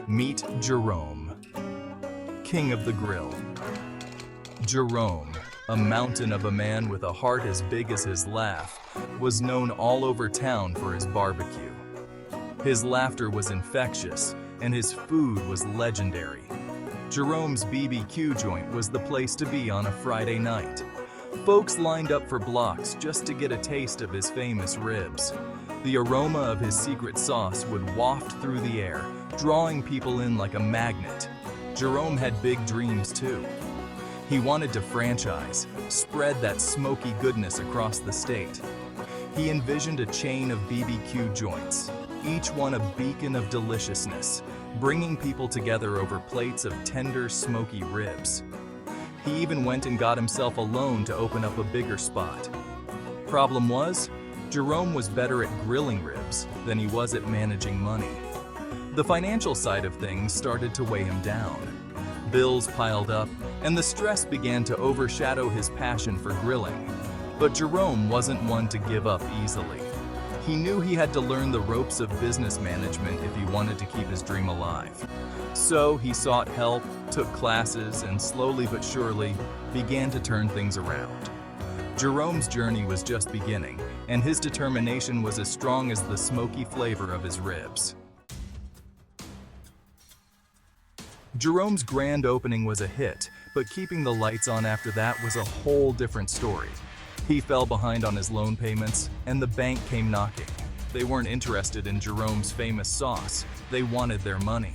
Meet Jerome, king of the grill. Jerome, a mountain of a man with a heart as big as his laugh, was known all over town for his barbecue. His laughter was infectious, and his food was legendary. Jerome's BBQ joint was the place to be on a Friday night. Folks lined up for blocks just to get a taste of his famous ribs. The aroma of his secret sauce would waft through the air, drawing people in like a magnet. Jerome had big dreams too. He wanted to franchise, spread that smoky goodness across the state. He envisioned a chain of BBQ joints, each one a beacon of deliciousness, bringing people together over plates of tender, smoky ribs. He even went and got himself a loan to open up a bigger spot. Problem was, Jerome was better at grilling ribs than he was at managing money. The financial side of things started to weigh him down. Bills piled up, and the stress began to overshadow his passion for grilling. But Jerome wasn't one to give up easily. He knew he had to learn the ropes of business management if he wanted to keep his dream alive. So he sought help, took classes, and slowly but surely began to turn things around. Jerome's journey was just beginning, and his determination was as strong as the smoky flavor of his ribs. Jerome's grand opening was a hit, but keeping the lights on after that was a whole different story. He fell behind on his loan payments, and the bank came knocking. They weren't interested in Jerome's famous sauce. They wanted their money.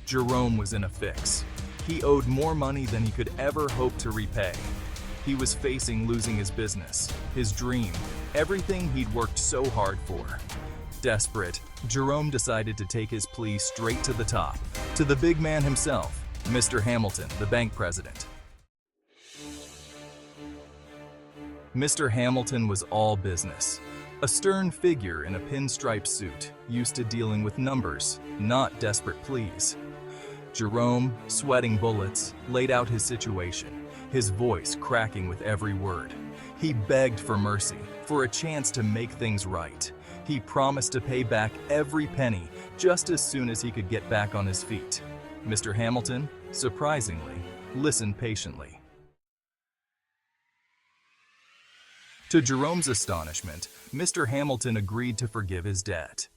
Jerome was in a fix. He owed more money than he could ever hope to repay. He was facing losing his business, his dream, everything he'd worked so hard for. Desperate, Jerome decided to take his plea straight to the top, to the big man himself, Mr. Hamilton, the bank president. Mr. Hamilton was all business, a stern figure in a pinstripe suit, used to dealing with numbers, not desperate pleas. Jerome, sweating bullets, laid out his situation, his voice cracking with every word. He begged for mercy, for a chance to make things right. He promised to pay back every penny just as soon as he could get back on his feet. Mr. Hamilton, surprisingly, listened patiently. To Jerome's astonishment, Mr. Hamilton agreed to forgive his debt.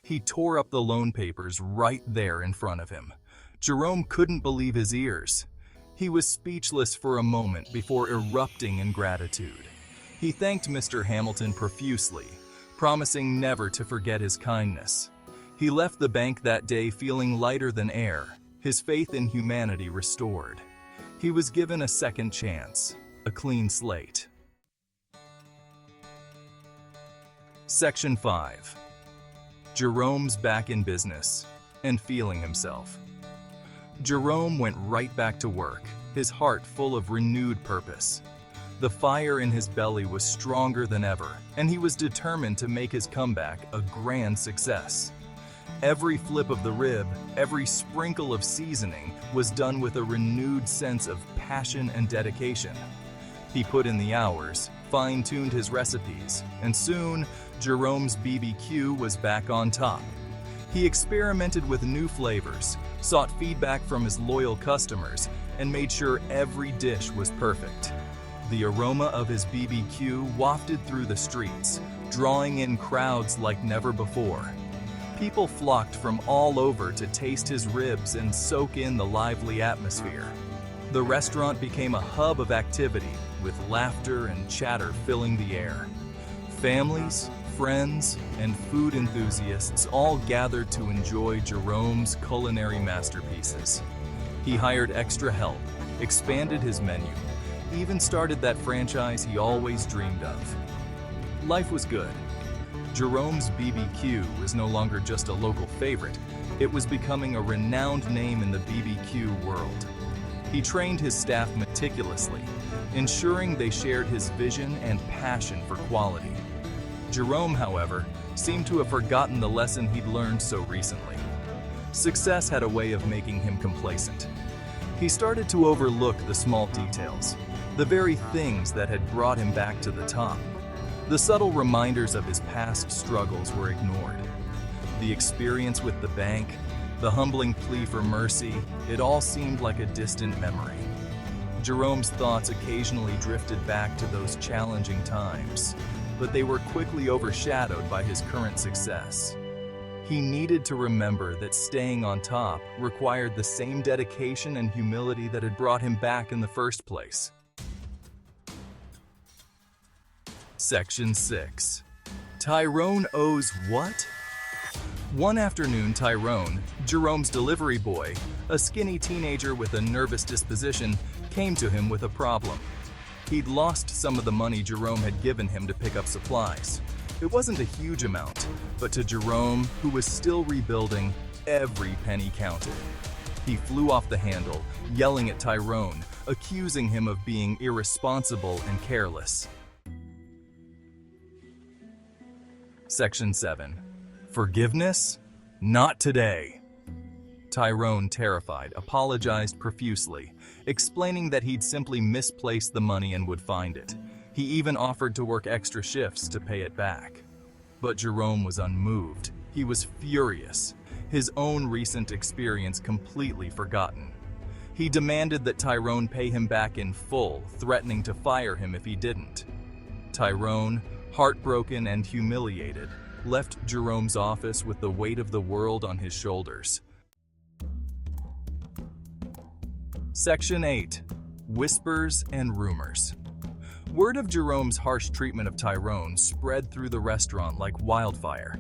He tore up the loan papers right there in front of him. Jerome couldn't believe his ears. He was speechless for a moment before erupting in gratitude. He thanked Mr. Hamilton profusely, promising never to forget his kindness. He left the bank that day feeling lighter than air, his faith in humanity restored. He was given a second chance, a clean slate. Section 5. Jerome's back in business and feeling himself. Jerome went right back to work, his heart full of renewed purpose. The fire in his belly was stronger than ever, and he was determined to make his comeback a grand success. Every flip of the rib, every sprinkle of seasoning was done with a renewed sense of passion and dedication. He put in the hours, fine-tuned his recipes, and soon, Jerome's BBQ was back on top. He experimented with new flavors, sought feedback from his loyal customers, and made sure every dish was perfect. The aroma of his BBQ wafted through the streets, drawing in crowds like never before. People flocked from all over to taste his ribs and soak in the lively atmosphere. The restaurant became a hub of activity, with laughter and chatter filling the air. Families, friends, and food enthusiasts all gathered to enjoy Jerome's culinary masterpieces. He hired extra help, expanded his menu, even started that franchise he always dreamed of. Life was good. Jerome's BBQ was no longer just a local favorite, it was becoming a renowned name in the BBQ world. He trained his staff meticulously, ensuring they shared his vision and passion for quality. Jerome, however, seemed to have forgotten the lesson he'd learned so recently. Success had a way of making him complacent. He started to overlook the small details, the very things that had brought him back to the top. The subtle reminders of his past struggles were ignored. The experience with the bank, The humbling plea for mercy, it all seemed like a distant memory. Jerome's thoughts occasionally drifted back to those challenging times, but they were quickly overshadowed by his current success. He needed to remember that staying on top required the same dedication and humility that had brought him back in the first place. Section 6. Tyrone owes what? One afternoon, Tyrone, Jerome's delivery boy, a skinny teenager with a nervous disposition, came to him with a problem. He'd lost some of the money Jerome had given him to pick up supplies. It wasn't a huge amount, but to Jerome, who was still rebuilding, every penny counted. He flew off the handle, yelling at Tyrone, accusing him of being irresponsible and careless. Section 7. Forgiveness? Not today. Tyrone, terrified, apologized profusely, explaining that he'd simply misplaced the money and would find it. He even offered to work extra shifts to pay it back. But Jerome was unmoved. He was furious, his own recent experience completely forgotten. He demanded that Tyrone pay him back in full, threatening to fire him if he didn't. Tyrone, heartbroken and humiliated, left Jerome's office with the weight of the world on his shoulders. Section 8. Whispers and rumors. Word of Jerome's harsh treatment of Tyrone spread through the restaurant like wildfire.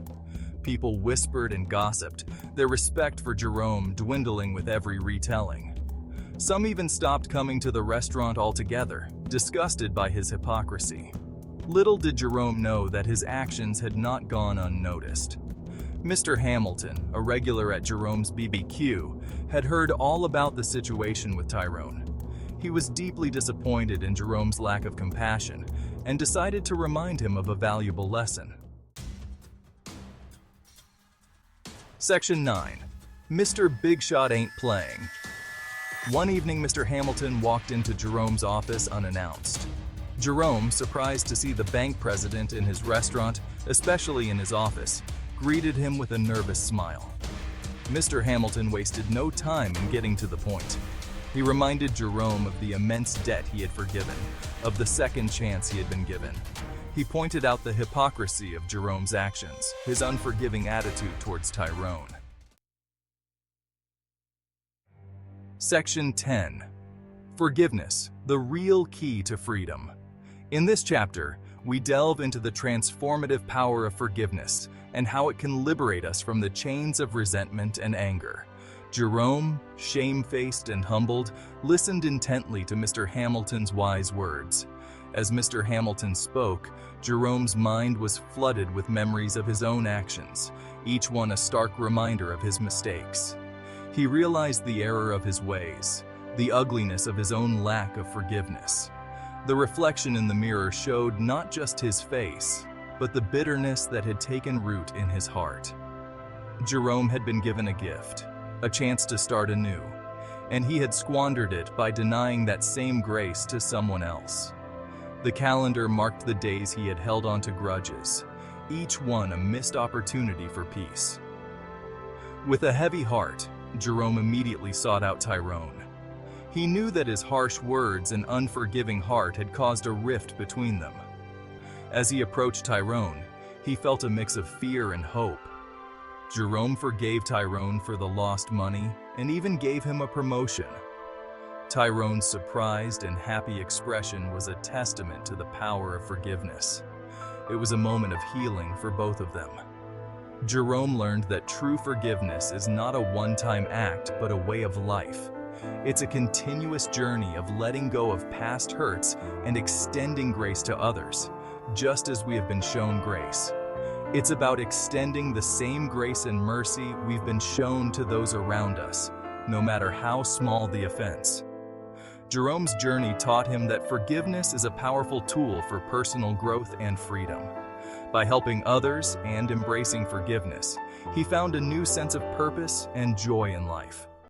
People whispered and gossiped, their respect for Jerome dwindling with every retelling. Some even stopped coming to the restaurant altogether, disgusted by his hypocrisy. Little did Jerome know that his actions had not gone unnoticed. Mr. Hamilton, a regular at Jerome's BBQ, had heard all about the situation with Tyrone. He was deeply disappointed in Jerome's lack of compassion and decided to remind him of a valuable lesson. Section 9. Mr. Bigshot ain't playing. One evening, Mr. Hamilton walked into Jerome's office unannounced. Jerome, surprised to see the bank president in his restaurant, especially in his office, greeted him with a nervous smile. Mr. Hamilton wasted no time in getting to the point. He reminded Jerome of the immense debt he had forgiven, of the second chance he had been given. He pointed out the hypocrisy of Jerome's actions, his unforgiving attitude towards Tyrone. Section 10. Forgiveness, the real key to freedom. In this chapter, we delve into the transformative power of forgiveness and how it can liberate us from the chains of resentment and anger. Jerome, shamefaced and humbled, listened intently to Mr. Hamilton's wise words. As Mr. Hamilton spoke, Jerome's mind was flooded with memories of his own actions, each one a stark reminder of his mistakes. He realized the error of his ways, the ugliness of his own lack of forgiveness. The reflection in the mirror showed not just his face, but the bitterness that had taken root in his heart. Jerome had been given a gift, a chance to start anew, and he had squandered it by denying that same grace to someone else. The calendar marked the days he had held on to grudges, each one a missed opportunity for peace. With a heavy heart, Jerome immediately sought out Tyrone. He knew that his harsh words and unforgiving heart had caused a rift between them. As he approached Tyrone, he felt a mix of fear and hope. Jerome forgave Tyrone for the lost money and even gave him a promotion. Tyrone's surprised and happy expression was a testament to the power of forgiveness. It was a moment of healing for both of them. Jerome learned that true forgiveness is not a one-time act, but a way of life. It's a continuous journey of letting go of past hurts and extending grace to others, just as we have been shown grace. It's about extending the same grace and mercy we've been shown to those around us, no matter how small the offense. Jerome's journey taught him that forgiveness is a powerful tool for personal growth and freedom. By helping others and embracing forgiveness, he found a new sense of purpose and joy in life.